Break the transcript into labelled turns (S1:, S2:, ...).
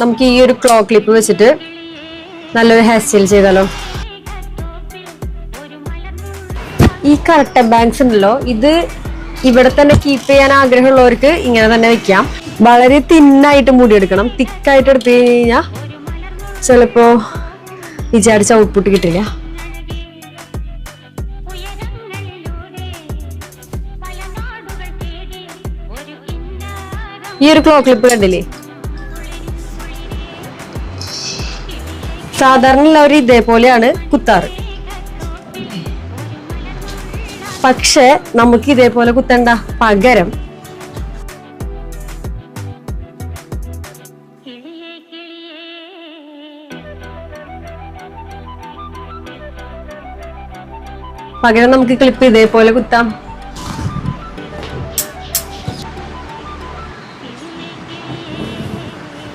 S1: നമുക്ക് ഈ ഒരു ക്ലോ ക്ലിപ്പ് വെച്ചിട്ട് നല്ലൊരു ഹെയർ സ്റ്റൈൽ ചെയ്താലോ? ഈ കറക്റ്റ് ബാങ്ക്സ് ഉണ്ടല്ലോ, ഇത് ഇവിടെ തന്നെ കീപ്പ് ചെയ്യാൻ ആഗ്രഹമുള്ളവർക്ക് ഇങ്ങനെ തന്നെ വെക്കാം. വളരെ തിന്നായിട്ട് മുടിയെടുക്കണം. തിക്കായിട്ട് എടുത്തു കഴിഞ്ഞാൽ ചിലപ്പോ വിചാരിച്ച ഔട്ട്പുട്ട് കിട്ടില്ല. ഈ ഒരു ക്ലോ ക്ലിപ്പ് കണ്ടില്ലേ? സാധാരണ എല്ലാവരും ഇതേപോലെയാണ് കുത്താറ്. പക്ഷെ നമുക്ക് ഇതേപോലെ കുത്തണ്ട. പകരം നമുക്ക് ക്ലിപ്പ് ഇതേപോലെ കുത്താം.